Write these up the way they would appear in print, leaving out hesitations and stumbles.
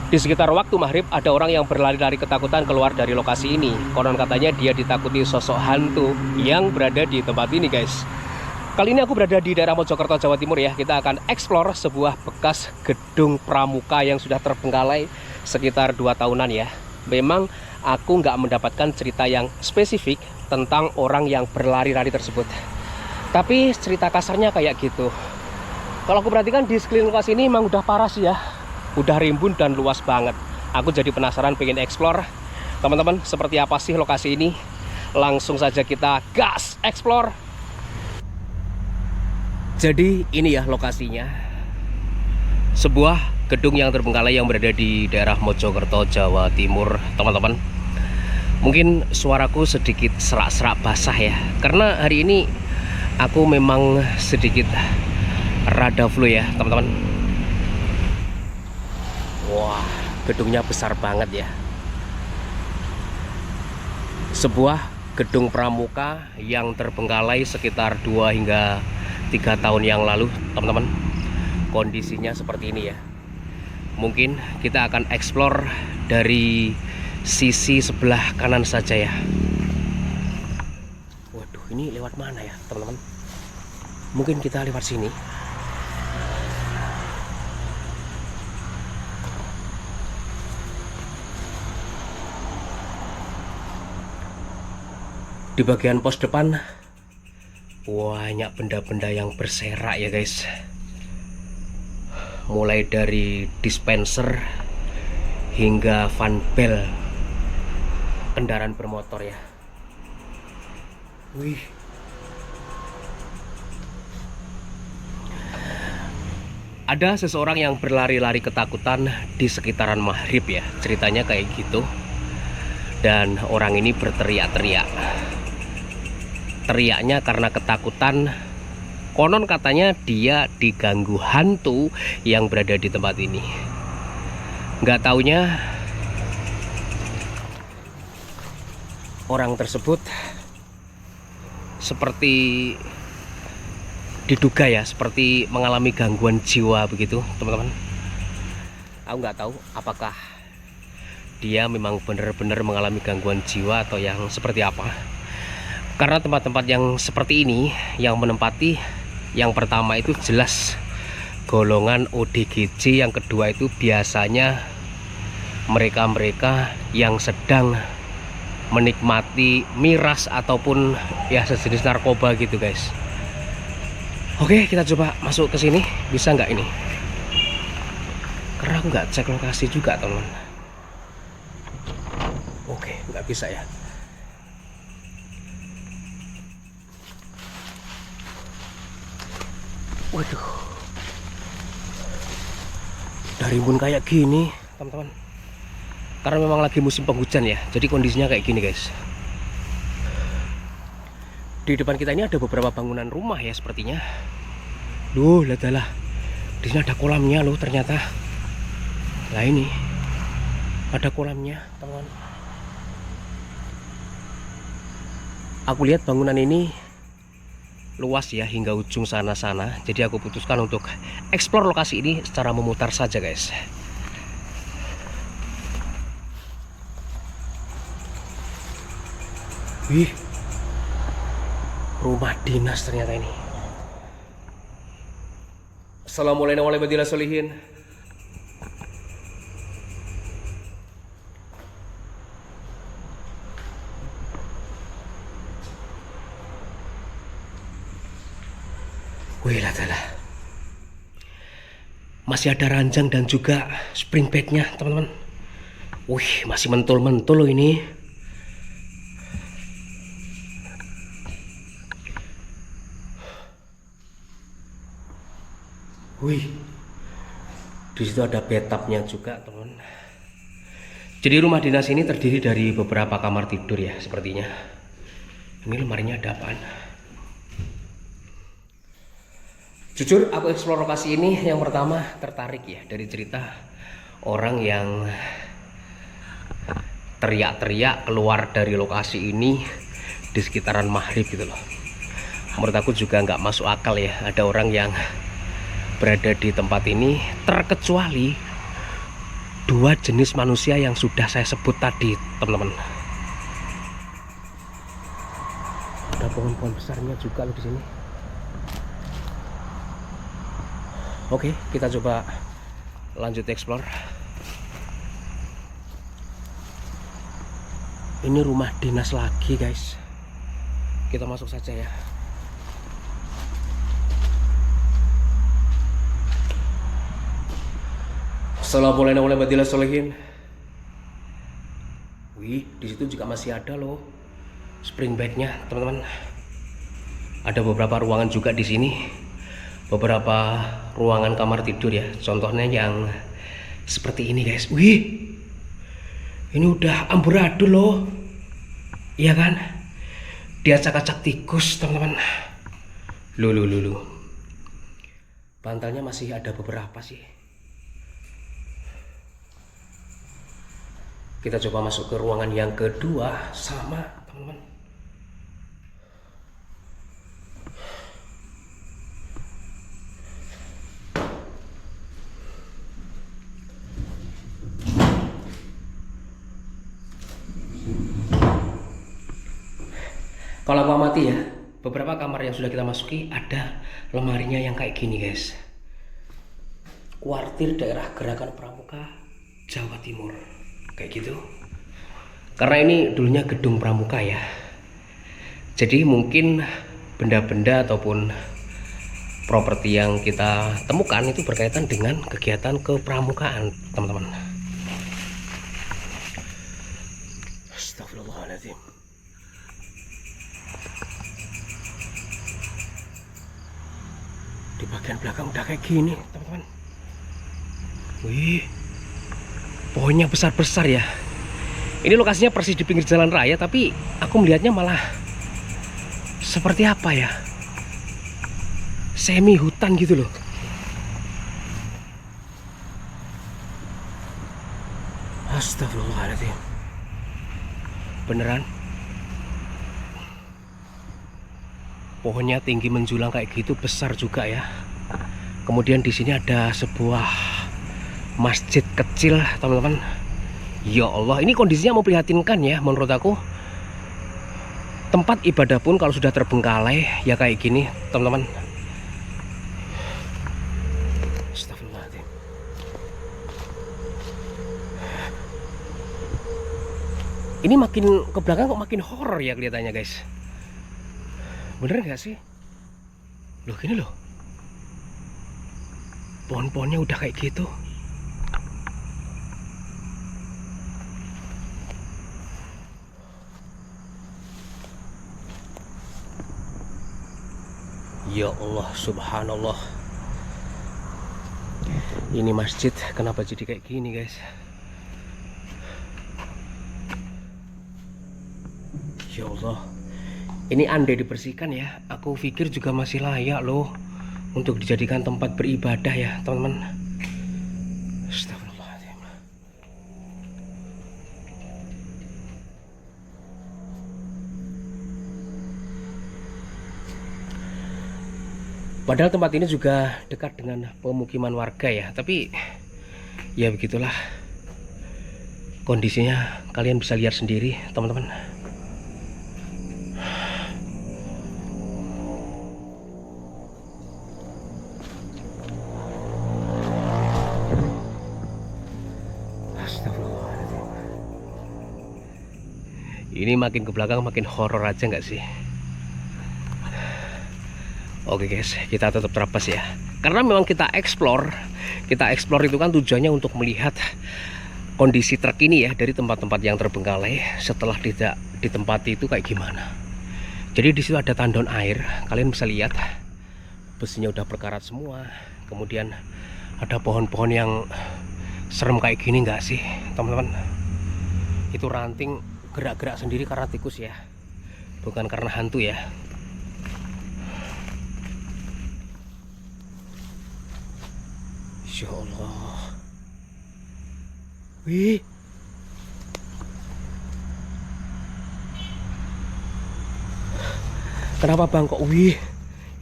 Di sekitar waktu maghrib, ada orang yang berlari-lari ketakutan keluar dari lokasi ini. Konon katanya dia ditakuti sosok hantu yang berada di tempat ini, guys. Kali ini aku berada di daerah Mojokerto, Jawa Timur ya. Kita akan explore sebuah bekas gedung pramuka yang sudah terbengkalai sekitar 2 tahunan ya. Memang aku nggak mendapatkan cerita yang spesifik tentang orang yang berlari-lari tersebut. Tapi cerita kasarnya kayak gitu. Kalau aku perhatikan di sekeliling lokasi ini memang udah parah sih ya. Udah rimbun dan luas banget. Aku jadi penasaran pengen explore. Teman-teman, seperti apa sih lokasi ini? Langsung saja kita gas explore. Jadi ini ya lokasinya. Sebuah gedung yang terbengkalai yang berada di daerah Mojokerto, Jawa Timur, teman-teman. Mungkin suaraku sedikit serak-serak basah ya, karena hari ini aku memang sedikit rada flu ya, teman-teman. Wah, gedungnya besar banget ya. Sebuah gedung pramuka yang terbengkalai sekitar 2 hingga 3 tahun yang lalu, teman-teman. Kondisinya seperti ini ya. Mungkin kita akan explore dari sisi sebelah kanan saja ya. Waduh, ini lewat mana ya, teman-teman? Mungkin kita lewat sini. Di bagian pos depan banyak benda-benda yang berserak ya guys. Mulai dari dispenser hingga fan bell kendaraan bermotor ya. Wih. Ada seseorang yang berlari-lari ketakutan di sekitaran maghrib ya. Ceritanya kayak gitu. Dan orang ini berteriak-teriak. Teriaknya karena ketakutan. Konon katanya dia diganggu hantu yang berada di tempat ini. Nggak taunya orang tersebut seperti diduga ya, seperti mengalami gangguan jiwa begitu, teman-teman. Aku nggak tahu apakah dia memang benar-benar mengalami gangguan jiwa atau yang seperti apa. Karena tempat-tempat yang seperti ini yang menempati, yang pertama itu jelas golongan ODGJ, yang kedua itu biasanya mereka-mereka yang sedang menikmati miras ataupun ya sejenis narkoba gitu guys. Oke, kita coba masuk ke sini. Bisa nggak ini? Karena aku nggak cek lokasi juga, teman. Oke, nggak bisa ya. Waduh, dari rimbun kayak gini, teman-teman. Karena memang lagi musim penghujan ya, jadi kondisinya kayak gini guys. Di depan kita ini ada beberapa bangunan rumah ya sepertinya. Duh, lihatlah. Di sini ada kolamnya loh ternyata. Nah ini, ada kolamnya, teman-teman. Aku lihat bangunan ini luas ya hingga ujung sana-sana. Jadi aku putuskan untuk explore lokasi ini secara memutar saja guys. Wih, rumah dinas ternyata ini. Assalamualaikum warahmatullahi wabarakatuh. Wih, lah. Masih ada ranjang dan juga spring bednya, teman-teman. Wih, masih mentul-mentul loh ini. Wih, di situ ada bathtubnya juga, teman. Jadi rumah dinas ini terdiri dari beberapa kamar tidur ya, sepertinya. Ini lemarinya ada apaan? Jujur aku eksplor lokasi ini yang pertama tertarik ya dari cerita orang yang teriak-teriak keluar dari lokasi ini di sekitaran maghrib gitu loh. Menurut aku juga nggak masuk akal ya ada orang yang berada di tempat ini, terkecuali dua jenis manusia yang sudah saya sebut tadi, teman-teman. Ada pohon-pohon besarnya juga loh di sini. Oke, kita coba lanjut explore. Ini rumah dinas lagi, guys. Kita masuk saja ya. Assalamualaikum warahmatullahi wabarakatuh. Wih, di situ juga masih ada loh spring bed-nya, teman-teman. Ada beberapa ruangan juga di sini. Beberapa ruangan kamar tidur ya. Contohnya yang seperti ini, guys. Wih, ini udah amburadul loh. Iya kan? Dia acak-acak tikus, teman-teman. Lu. Bantalnya masih ada beberapa sih. Kita coba masuk ke ruangan yang kedua, sama, teman-teman. Kalau aku amati ya, beberapa kamar yang sudah kita masuki ada lemarinya yang kayak gini, guys. Kuartir daerah Gerakan Pramuka, Jawa Timur. Kayak gitu. Karena ini dulunya gedung pramuka ya. Jadi mungkin benda-benda ataupun properti yang kita temukan itu berkaitan dengan kegiatan kepramukaan, teman-teman. Astagfirullahaladzim. Di bagian belakang udah kayak gini, teman-teman. Wih, pohonnya besar-besar ya. Ini lokasinya persis di pinggir jalan raya, tapi aku melihatnya malah seperti apa ya, semi hutan gitu loh. Astagfirullahaladzim. Beneran pohonnya tinggi menjulang kayak gitu, besar juga ya. Kemudian di sini ada sebuah masjid kecil, teman-teman. Ya Allah, ini kondisinya memprihatinkan ya menurut aku. Tempat ibadah pun kalau sudah terbengkalai ya kayak gini, teman-teman. Astagfirullahaladzim. Ini makin ke belakang kok makin horor ya kelihatannya, guys. Bener nggak sih? Loh, gini loh. Pohon-pohonnya udah kayak gitu. Ya Allah, subhanallah. Ini masjid kenapa jadi kayak gini, guys? Ya Allah. Ini andai dibersihkan ya, aku pikir juga masih layak loh untuk dijadikan tempat beribadah ya, teman-teman. Astagfirullahaladzim. Padahal tempat ini juga dekat dengan pemukiman warga ya, tapi ya begitulah kondisinya. Kalian bisa lihat sendiri, teman-teman. Ini makin ke belakang makin horor aja nggak sih? Oke guys, kita tetap terapes ya. Karena memang kita explore itu kan tujuannya untuk melihat kondisi terkini ya dari tempat-tempat yang terbengkalai setelah tidak ditempati itu kayak gimana. Jadi di situ ada tandon air, kalian bisa lihat besinya udah berkarat semua. Kemudian ada pohon-pohon yang serem kayak gini nggak sih, teman-teman? Itu ranting gerak-gerak sendiri karena tikus ya, bukan karena hantu ya. Insya Allah. Wih, kenapa bang kok? Wih,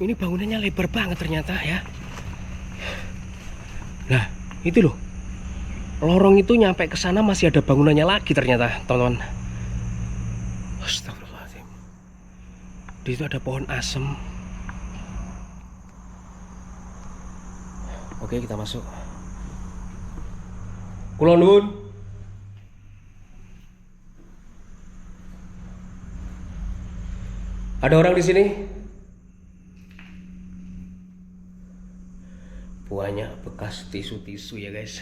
ini bangunannya lebar banget ternyata ya. Nah itu loh, lorong itu nyampe ke sana masih ada bangunannya lagi ternyata, teman-teman. Astagfirullahaladzim. Di situ ada pohon asem. Oke, kita masuk. Kula nuwun. Ada orang di sini? Banyak bekas tisu-tisu ya guys.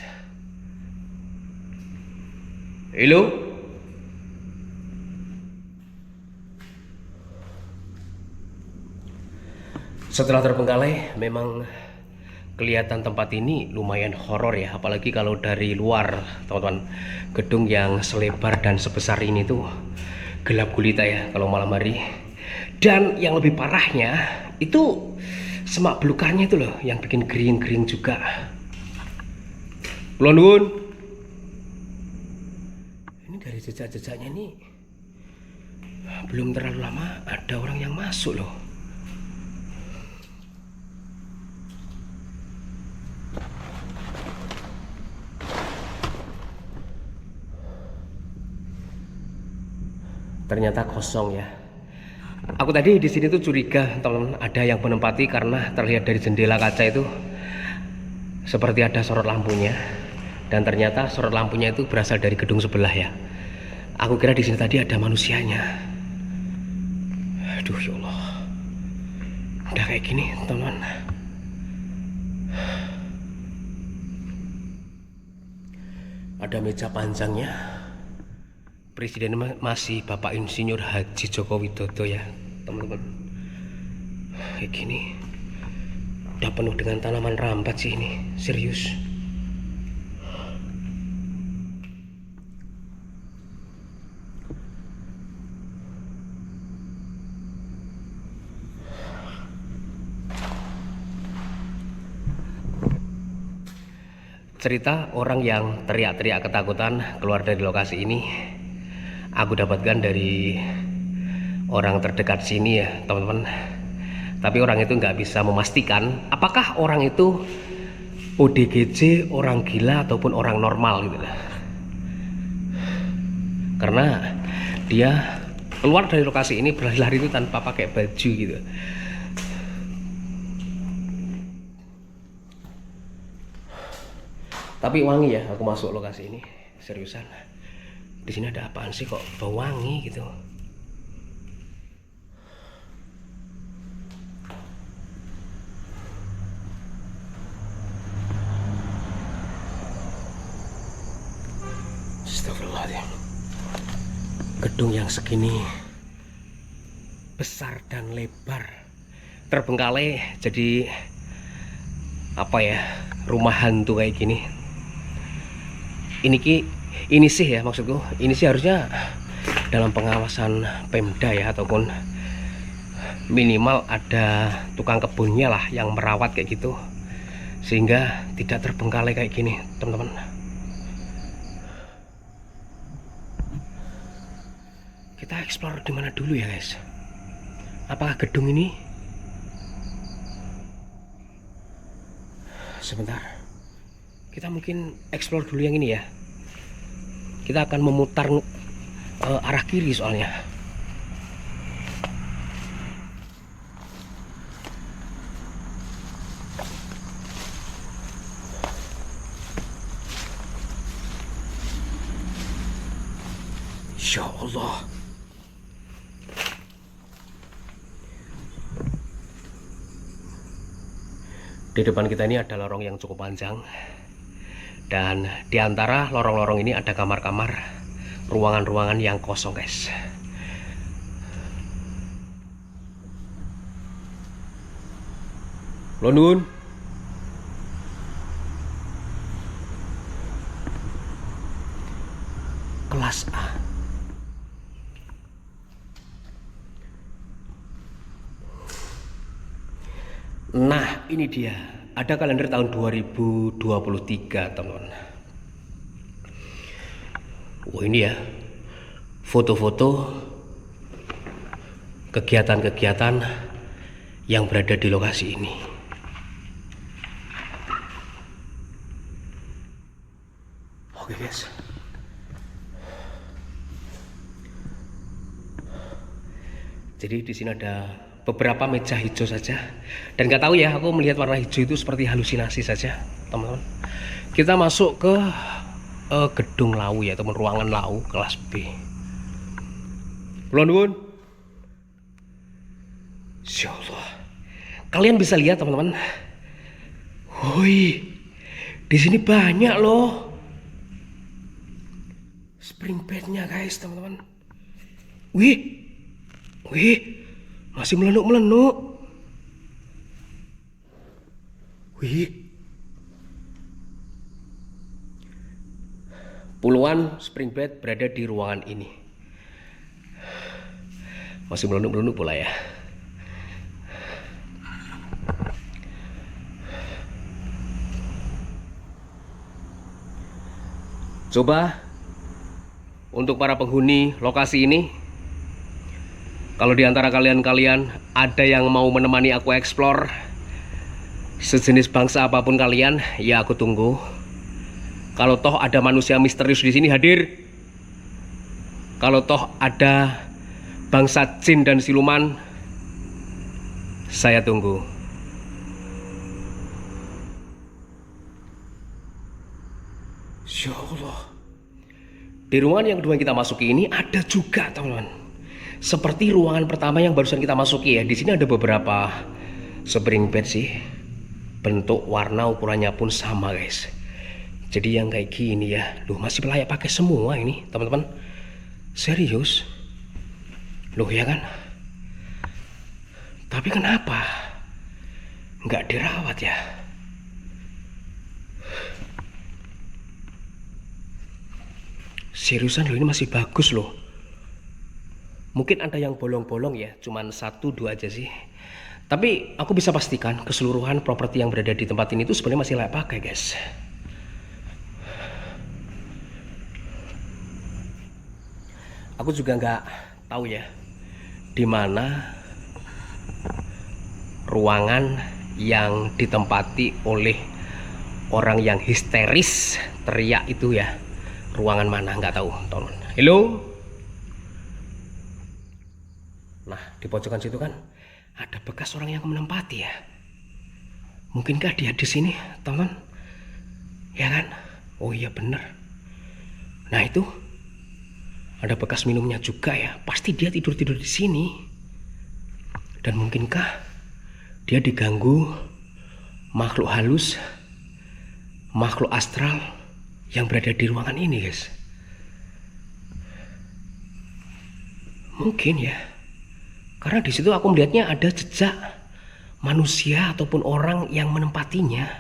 Halo? Setelah terbengkalai, memang kelihatan tempat ini lumayan horor ya, apalagi kalau dari luar, teman-teman. Gedung yang selebar dan sebesar ini tuh gelap gulita ya kalau malam hari. Dan yang lebih parahnya itu semak belukarnya itu loh yang bikin gering-gering juga. Nuwun. Ini dari jejak-jejaknya nih belum terlalu lama ada orang yang masuk loh. Ternyata kosong ya. Aku tadi di sini tuh curiga, teman-teman, ada yang menempati karena terlihat dari jendela kaca itu seperti ada sorot lampunya, dan ternyata sorot lampunya itu berasal dari gedung sebelah ya. Aku kira di sini tadi ada manusianya. Aduh ya Allah, udah kayak gini, teman-teman. Ada meja panjangnya. Presiden masih Bapak Insinyur Haji Joko Widodo ya, teman-teman. Kayak gini udah penuh dengan tanaman rambat sih ini, serius. Cerita orang yang teriak-teriak ketakutan keluar dari lokasi ini aku dapatkan dari orang terdekat sini ya, teman-teman. Tapi orang itu nggak bisa memastikan apakah orang itu ODGJ, orang gila ataupun orang normal gitu. Karena dia keluar dari lokasi ini berlari itu tanpa pakai baju gitu. Tapi wangi ya, aku masuk lokasi ini, seriusan. Di sini ada apaan sih kok bau wangi gitu? Astagfirullahaladzim. Gedung yang segini besar dan lebar terbengkalai jadi apa ya, rumah hantu kayak gini. Ini sih ya, maksudku ini sih harusnya dalam pengawasan Pemda ya, ataupun minimal ada tukang kebunnya lah yang merawat kayak gitu sehingga tidak terbengkalai kayak gini, teman-teman. Kita explore di mana dulu ya guys. Apakah gedung ini? Sebentar, kita mungkin explore dulu yang ini ya. Kita akan memutar arah kiri soalnya. Insya Allah. Di depan kita ini ada lorong yang cukup panjang. Dan di antara lorong-lorong ini ada kamar-kamar, ruangan-ruangan yang kosong guys. London. Kelas A. Nah, ini dia. Ada kalender tahun 2023, teman-teman. Oh, ini ya. Foto-foto kegiatan-kegiatan yang berada di lokasi ini. Oke guys. Jadi di sini ada beberapa meja hijau saja, dan nggak tahu ya, aku melihat warna hijau itu seperti halusinasi saja, teman-teman. Kita masuk ke gedung lau ya, teman, ruangan lau kelas B. Nuwun. Insyaallah. Kalian bisa lihat, teman-teman. Woi, di sini banyak loh spring bednya guys, teman-teman. Wih, masih melenuk-melenuk. Wih, puluhan spring bed berada di ruangan ini. Masih melenuk-melenuk pula ya. Coba untuk para penghuni lokasi ini, kalau di antara kalian ada yang mau menemani aku explore sejenis bangsa apapun kalian, ya aku tunggu. Kalau toh ada manusia misterius di sini hadir, kalau toh ada bangsa jin dan siluman, saya tunggu. Ya Allah. Di ruangan yang kedua yang kita masuki ini ada juga, teman-teman. Seperti ruangan pertama yang barusan kita masuki ya. Di sini ada beberapa spring bed sih. Bentuk, warna, ukurannya pun sama guys. Jadi yang kayak gini ya, loh, masih layak pakai semua ini, teman-teman. Serius. Loh ya kan? Tapi kenapa nggak dirawat ya? Seriusan loh, ini masih bagus loh. Mungkin ada yang bolong-bolong ya, cuman 1-2 aja sih. Tapi aku bisa pastikan keseluruhan properti yang berada di tempat ini itu sebenarnya masih layak pakai guys. Aku juga nggak tahu ya di mana ruangan yang ditempati oleh orang yang histeris teriak itu ya. Ruangan mana nggak tahu, teman-teman. Halo. Nah, di pojokan situ kan ada bekas orang yang menempati ya. Mungkinkah dia di sini, teman-teman? Ya kan? Oh iya bener. Nah itu ada bekas minumnya juga ya. Pasti dia tidur-tidur di sini. Dan mungkinkah dia diganggu makhluk halus, makhluk astral yang berada di ruangan ini guys? Mungkin ya, karena di situ aku melihatnya ada jejak manusia ataupun orang yang menempatinya.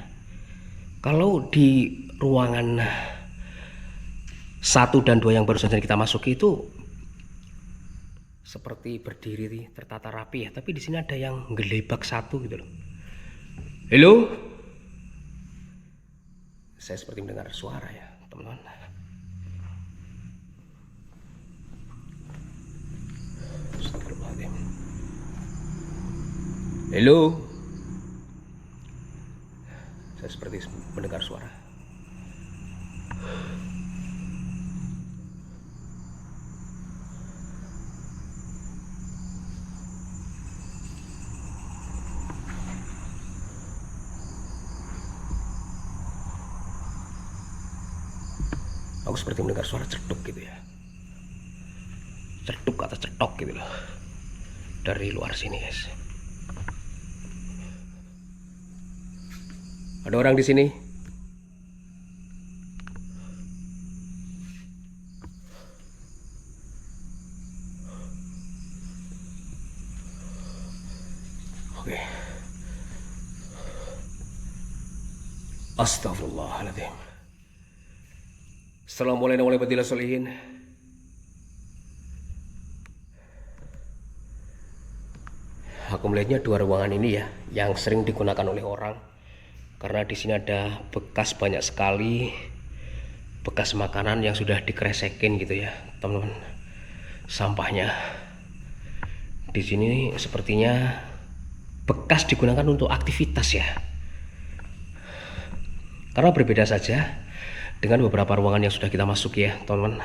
Kalau di ruangan 1 dan 2 yang baru saja kita masuki itu seperti berdiri tertata rapi ya, tapi di sini ada yang gelebak satu gitu loh. Halo. Saya seperti mendengar suara ya, teman-teman. Astagfirullahaladzim. Halo. Saya seperti mendengar suara. Aku seperti mendengar suara cetuk gitu ya. Cetuk atau cetok gitu loh. Dari luar sini guys. Ada orang di sini? Oke. Astagfirullahaladzim. Assalamualaikum warahmatullahi wabarakatuh. Aku melihatnya 2 ruangan ini ya, yang sering digunakan oleh orang. Karena di sini ada bekas banyak sekali bekas makanan yang sudah dikresekin gitu ya, teman-teman. Sampahnya di sini sepertinya bekas digunakan untuk aktivitas ya. Karena berbeda saja dengan beberapa ruangan yang sudah kita masuki ya teman-teman.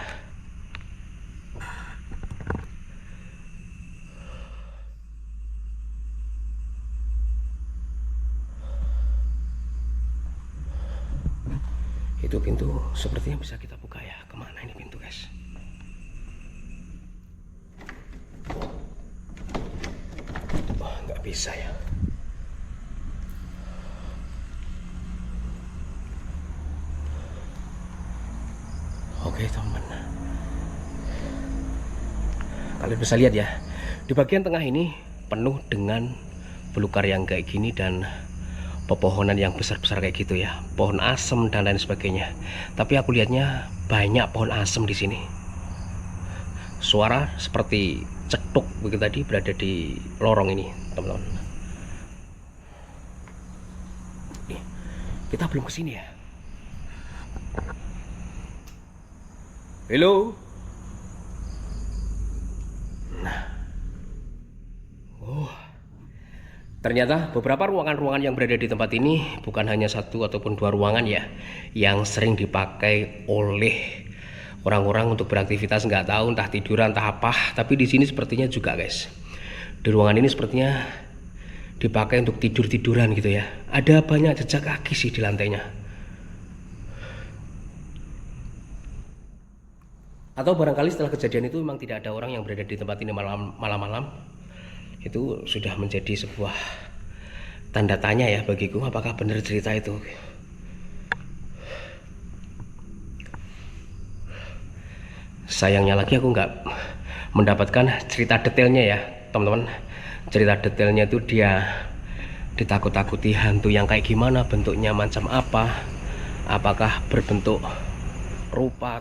Itu pintu sepertinya bisa kita buka ya. Kemana ini pintu guys? Oh, nggak bisa ya. Oke teman, kalian bisa lihat ya, di bagian tengah ini penuh dengan belukar yang kayak gini dan pepohonan yang besar-besar kayak gitu ya, pohon asem dan lain sebagainya. Tapi aku lihatnya banyak pohon asem di sini. Suara seperti cetuk begitu tadi berada di lorong ini teman-teman. Kita belum kesini ya. Halo. Nah, ternyata beberapa ruangan-ruangan yang berada di tempat ini bukan hanya satu ataupun dua ruangan ya, yang sering dipakai oleh orang-orang untuk beraktivitas, nggak tahu entah tiduran entah apa. Tapi di sini sepertinya juga guys, di ruangan ini sepertinya dipakai untuk tidur-tiduran gitu ya. Ada banyak jejak kaki sih di lantainya. Atau barangkali setelah kejadian itu memang tidak ada orang yang berada di tempat ini malam-malam. Itu sudah menjadi sebuah tanda tanya ya bagiku, apakah benar cerita itu. Sayangnya lagi aku nggak mendapatkan cerita detailnya ya teman-teman. Cerita detailnya itu dia ditakut-takuti hantu yang kayak gimana, bentuknya macam apa, apakah berbentuk rupa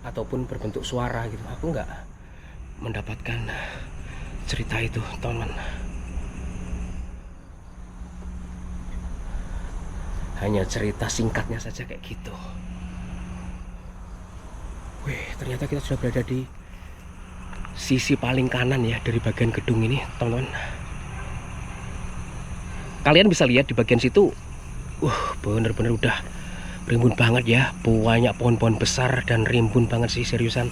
ataupun berbentuk suara gitu. Aku nggak mendapatkan cerita itu teman. Hanya cerita singkatnya saja kayak gitu. Wih, ternyata kita sudah berada di sisi paling kanan ya dari bagian gedung ini teman-teman. Kalian bisa lihat di bagian situ, bener-bener udah rimbun banget ya, banyak pohon-pohon besar dan rimbun banget sih seriusan.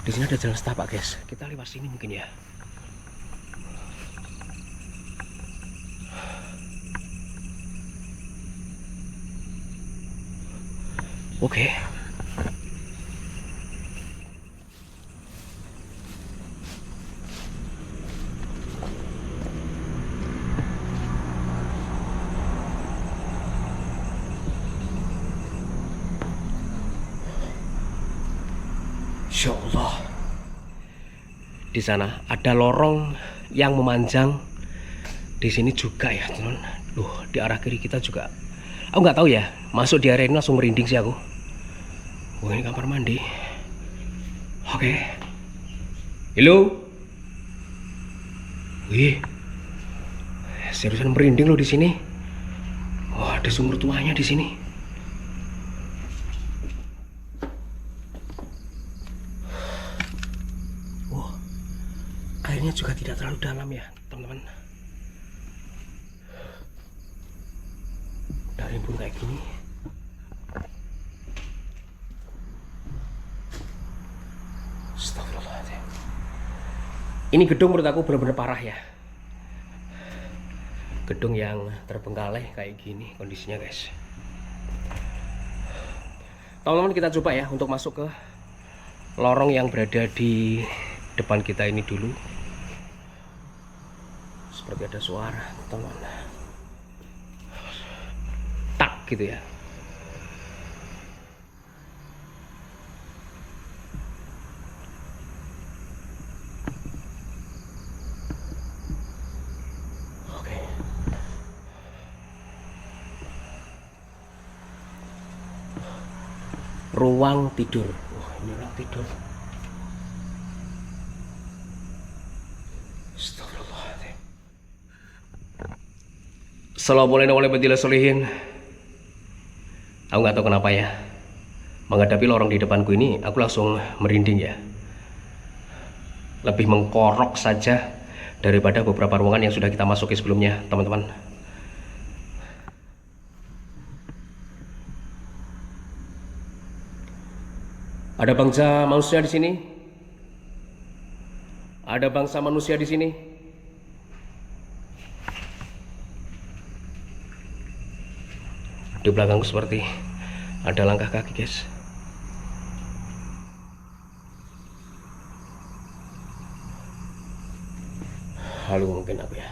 Di sini ada jalan setapak guys, kita lewat sini mungkin ya. Oke. Insya Allah, di sana ada lorong yang memanjang di sini juga ya teman. Di arah kiri kita juga. Aku nggak tahu ya, masuk di area ini langsung merinding sih aku. Ini kamar mandi. Oke. Halo. Wih, seriusan merinding loh di sini. Ada sumur tuanya di sini. Airnya juga tidak terlalu dalam ya teman-teman. Udah rimbun kayak gini. Astagfirullahaladzim. Ini gedung menurut aku benar-benar parah ya. Gedung yang terbengkalai kayak gini kondisinya guys. Teman-teman, kita coba ya untuk masuk ke lorong yang berada di depan kita ini dulu. Seperti ada suara teman-teman, tak gitu ya. Oke. Ruang tidur. Ini ruang tidur. Astagfirullahaladzim. Assalamualaikum warahmatullahi wabarakatuh. Aku nggak tahu kenapa ya, menghadapi lorong di depanku ini aku langsung merinding ya. Lebih mengkorok saja daripada beberapa ruangan yang sudah kita masuki sebelumnya teman-teman. Ada bangsa manusia di sini? Ada bangsa manusia di sini? Di belakangku seperti ada langkah kaki, guys. Halu mungkin aku ya.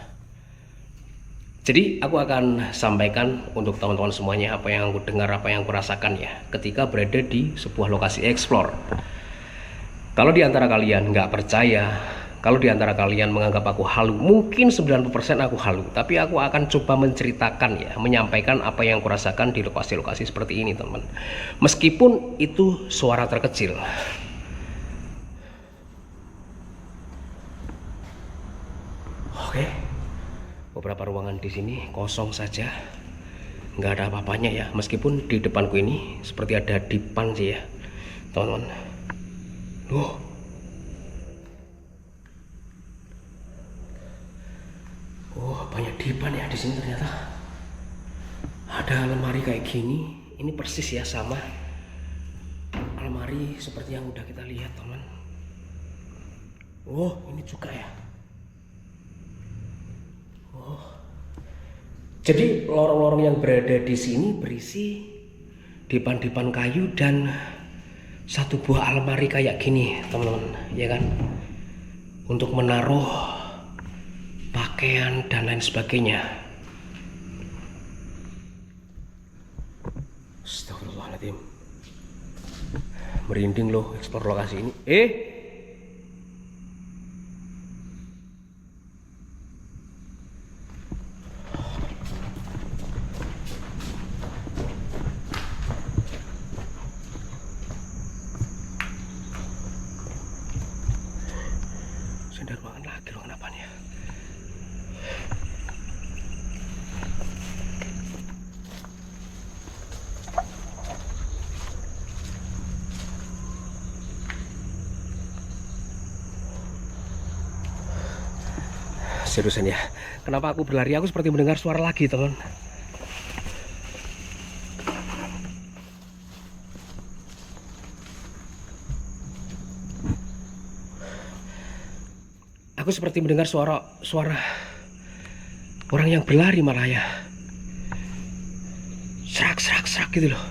Jadi aku akan sampaikan untuk teman-teman semuanya apa yang aku dengar, apa yang aku rasakan ya ketika berada di sebuah lokasi explore. Kalau di antara kalian nggak percaya, kalau di antara kalian menganggap aku halu, mungkin 90% aku halu, tapi aku akan coba menceritakan ya, menyampaikan apa yang aku rasakan di lokasi-lokasi seperti ini, teman. Meskipun itu suara terkecil. Oke. Beberapa ruangan di sini kosong saja. Nggak ada apa-apanya ya, meskipun di depanku ini seperti ada dipan sih ya, teman-teman. Oh, banyak dipan ya di sini ternyata. Ada lemari kayak gini. Ini persis ya sama lemari seperti yang udah kita lihat, teman. Oh, ini juga ya. Oh. Jadi lorong-lorong yang berada di sini berisi dipan-dipan kayu dan satu buah almari kayak gini, teman-teman, ya kan? Untuk menaruh pakaian dan lain sebagainya. Astagfirullahaladzim. Merinding loh eksplor lokasi ini. Sendal ruangan lagi, ruangan apaan ya? Seriusan ya, kenapa aku berlari? Aku seperti mendengar suara lagi, teman. Aku seperti mendengar suara orang yang berlari malah ya. Serak gitu loh.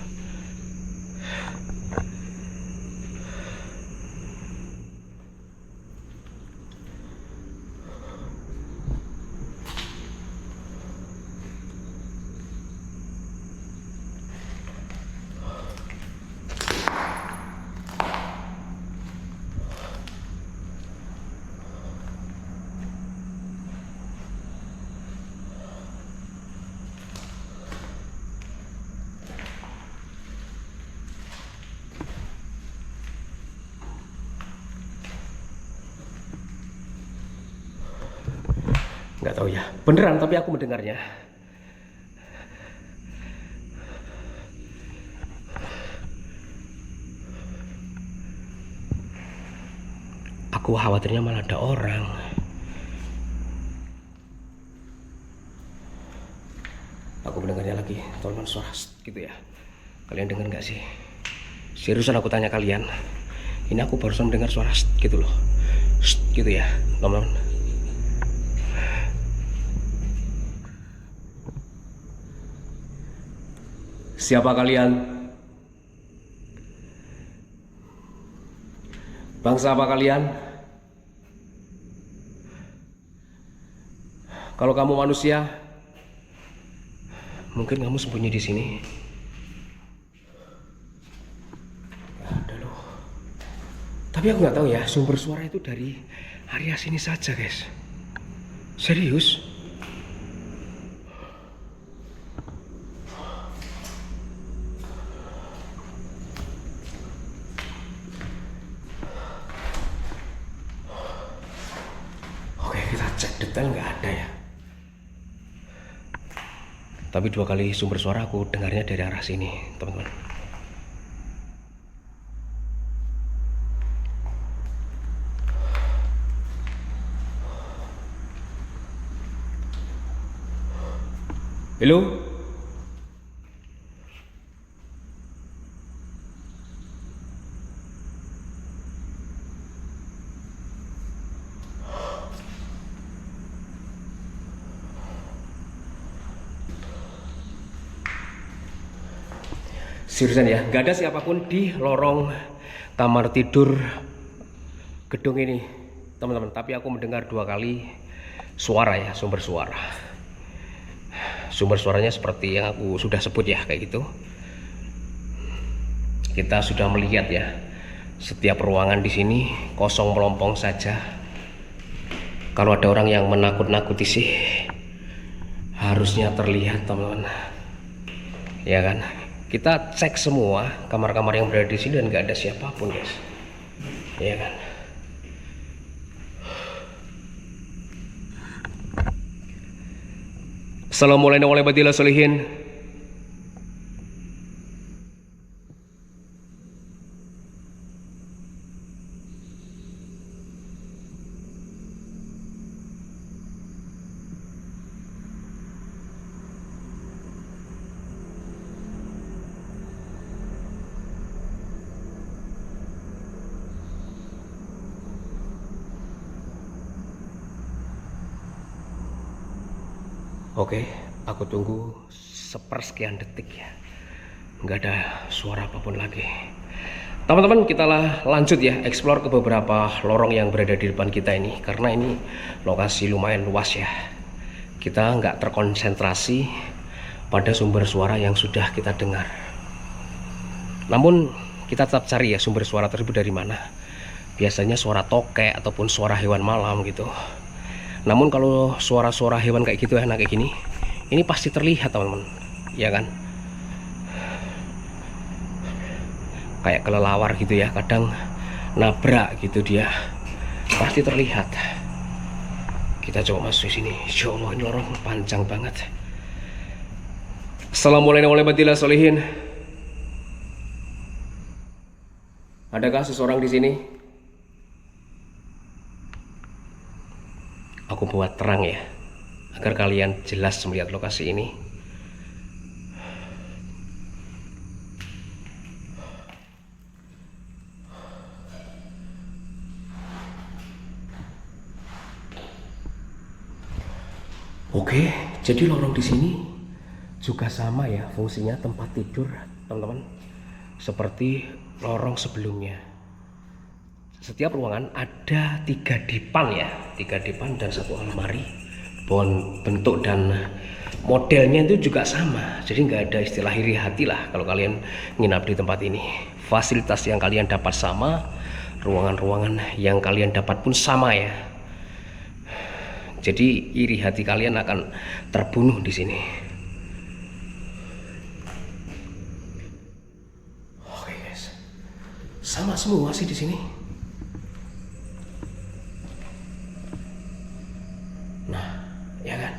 Nggak tahu ya, beneran tapi aku mendengarnya. Aku khawatirnya malah ada orang. Aku mendengarnya lagi, teman-teman, suara gitu ya. Kalian dengar nggak sih? Seriusan aku tanya kalian. Ini aku barusan mendengar suara gitu loh. Gitu ya, teman-teman. Siapa kalian? Bangsa apa kalian? Kalau kamu manusia, mungkin kamu sembunyi di sini. Ada loh. Tapi aku nggak tahu ya, sumber suara itu dari area sini saja, guys. Serius? Kita cek detail, nggak ada ya. Tapi 2 kali sumber suara aku dengarnya dari arah sini, teman-teman. Halo? Seriusan ya, nggak ada siapapun di lorong kamar tidur gedung ini, teman-teman. Tapi aku mendengar 2 kali suara ya, sumber suara. Sumber suaranya seperti yang aku sudah sebut ya, kayak gitu. Kita sudah melihat ya, setiap ruangan di sini kosong melompong saja. Kalau ada orang yang menakut-nakuti sih, harusnya terlihat, teman-teman. Ya kan? Kita cek semua kamar-kamar yang berada di sini dan nggak ada siapapun, guys. Ya kan? Assalamualaikum warahmatullahi wabarakatuh. Oke, aku tunggu sepersekian detik ya. Nggak ada suara apapun lagi. Teman-teman, kita lanjut ya, explore ke beberapa lorong yang berada di depan kita ini. Karena ini lokasi lumayan luas ya. Kita nggak terkonsentrasi pada sumber suara yang sudah kita dengar. Namun, kita tetap cari ya sumber suara tersebut dari mana. Biasanya suara tokek ataupun suara hewan malam gitu. Namun kalau suara-suara hewan kayak gitu kayak gini, ini pasti terlihat, teman-teman, ya kan? Kayak kelelawar gitu ya, kadang nabrak gitu dia, pasti terlihat. Kita coba masuk sini. Insya Allah ini lorong panjang banget. Assalamualaikum warahmatullahi wabarakatuh. Adakah seseorang di sini? Aku buat terang ya, agar kalian jelas melihat lokasi ini. Oke, jadi lorong di sini juga sama ya fungsinya, tempat tidur, teman-teman, seperti lorong sebelumnya. Setiap ruangan ada 3 dipan ya, 3 dipan dan 1 almari. Bentuk dan modelnya itu juga sama, jadi nggak ada istilah iri hati lah kalau kalian nginap di tempat ini. Fasilitas yang kalian dapat sama, ruangan-ruangan yang kalian dapat pun sama ya. Jadi iri hati kalian akan terbunuh di sini. Oke guys, sama semua sih di sini. Nah, ya kan?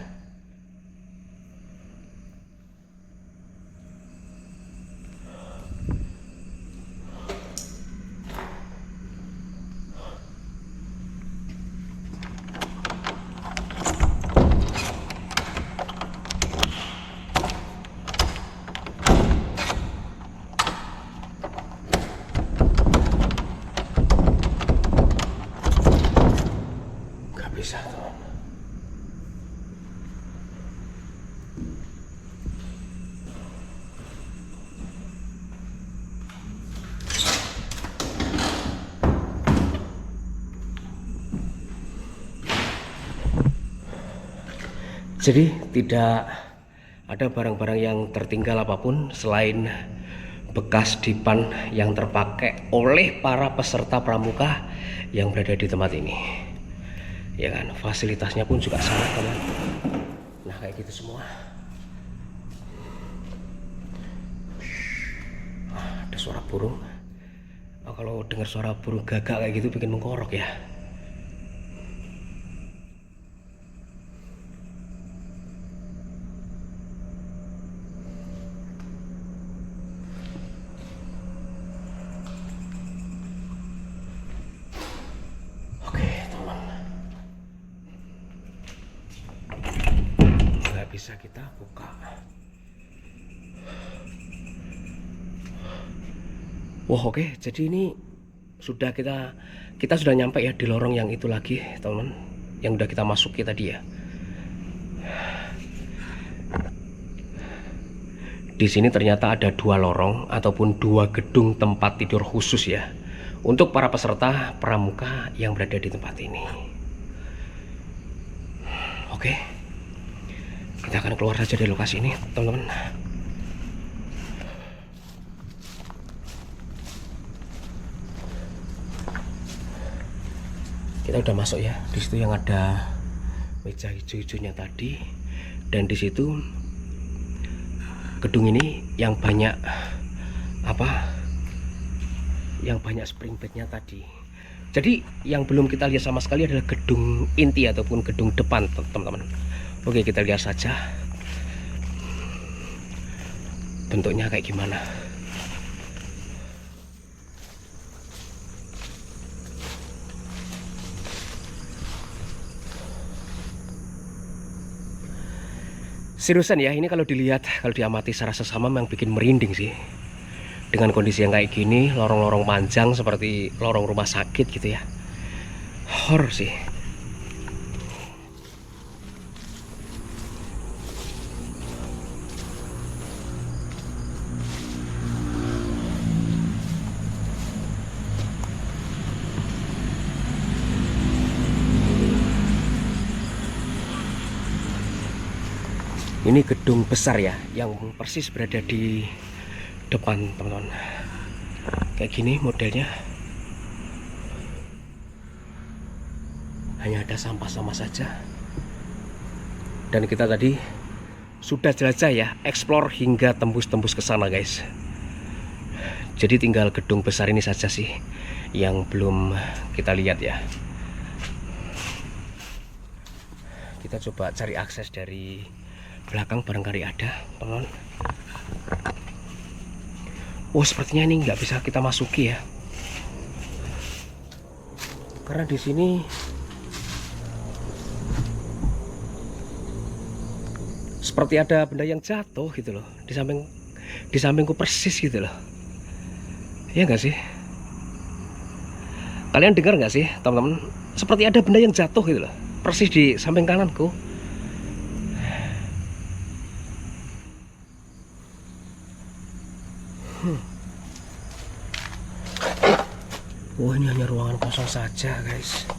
Gak bisa, teman. Jadi tidak ada barang-barang yang tertinggal apapun selain bekas dipan yang terpakai oleh para peserta pramuka yang berada di tempat ini. Ya kan, fasilitasnya pun juga sama, teman. Nah, kayak gitu semua. Ada suara burung. Oh, kalau dengar suara burung gagak kayak gitu bikin mengkorok ya. Bisa kita buka. Wah, oke, jadi ini sudah kita sudah nyampe ya di lorong yang itu lagi, teman-teman, yang udah kita masuki tadi ya. Di sini ternyata ada 2 lorong ataupun 2 gedung tempat tidur khusus ya, untuk para peserta pramuka yang berada di tempat ini. Oke, kita akan keluar saja dari lokasi ini, teman-teman. Kita udah masuk ya. Di situ yang ada meja hijau-hijaunya tadi, dan di situ gedung ini yang banyak yang banyak spring bednya tadi. Jadi yang belum kita lihat sama sekali adalah gedung inti ataupun gedung depan, teman-teman. Oke, kita lihat saja bentuknya kayak gimana. Seriusan ya, ini kalau dilihat, kalau diamati secara sesama memang bikin merinding sih. Dengan kondisi yang kayak gini, lorong-lorong panjang seperti lorong rumah sakit gitu ya. Horor sih. Ini gedung besar ya, yang persis berada di depan, teman-teman. Kayak gini modelnya. Hanya ada sampah-sampah saja. Dan kita tadi sudah jelajah ya, explore hingga tembus-tembus ke sana, guys. Jadi tinggal gedung besar ini saja sih yang belum kita lihat ya. Kita coba cari akses dari belakang, barangkali ada, teman-teman. Oh, sepertinya ini nggak bisa kita masuki ya, karena di sini seperti ada benda yang jatuh gitu loh, di sampingku persis gitu loh. Ya nggak sih? Kalian dengar nggak sih, teman-teman? Seperti ada benda yang jatuh gitu loh, persis di samping kananku. Oh, ini hanya ruangan kosong saja, guys.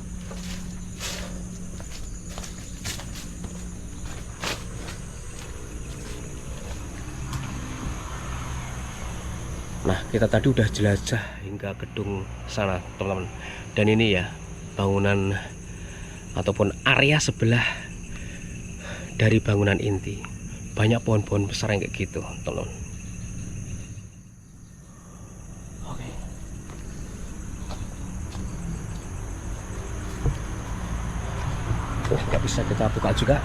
Nah, kita tadi udah jelajah hingga gedung sana, teman-teman. Dan ini ya, bangunan ataupun area sebelah dari bangunan inti. Banyak pohon-pohon besar yang kayak gitu, teman-teman. Nggak bisa kita buka juga.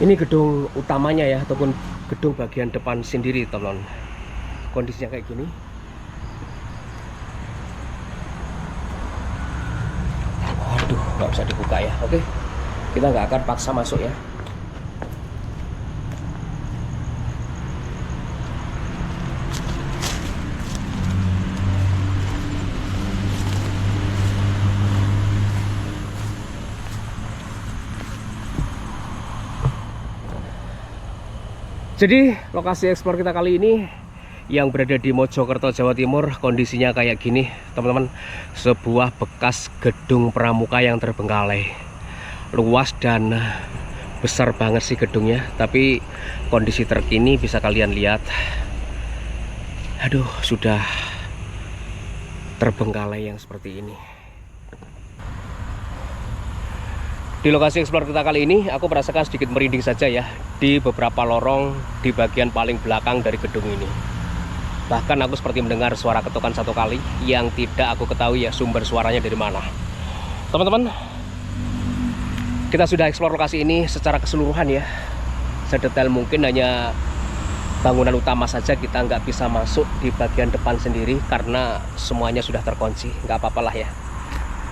Ini gedung utamanya ya, ataupun gedung bagian depan sendiri, teman-teman. Kondisinya kayak gini. Waduh, nggak bisa dibuka ya. Oke, kita nggak akan paksa masuk ya. Jadi lokasi eksplor kita kali ini yang berada di Mojokerto, Jawa Timur, kondisinya kayak gini, teman-teman. Sebuah bekas gedung pramuka yang terbengkalai. Luas dan besar banget sih gedungnya, tapi kondisi terkini bisa kalian lihat. Aduh, sudah terbengkalai yang seperti ini. Di lokasi eksplor kita kali ini, aku merasakan sedikit merinding saja ya, di beberapa lorong di bagian paling belakang dari gedung ini. Bahkan aku seperti mendengar suara ketukan satu kali yang tidak aku ketahui ya sumber suaranya dari mana. Teman-teman, kita sudah eksplor lokasi ini secara keseluruhan ya, sedetail mungkin. Hanya bangunan utama saja kita nggak bisa masuk di bagian depan sendiri karena semuanya sudah terkunci. Nggak apa-apalah ya.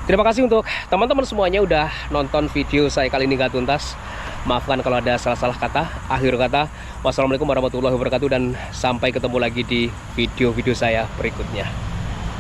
Terima kasih untuk teman-teman semuanya udah nonton video saya kali ini nggak tuntas. Maafkan kalau ada salah-salah kata. Akhir kata, wassalamualaikum warahmatullahi wabarakatuh, dan sampai ketemu lagi di video-video saya berikutnya.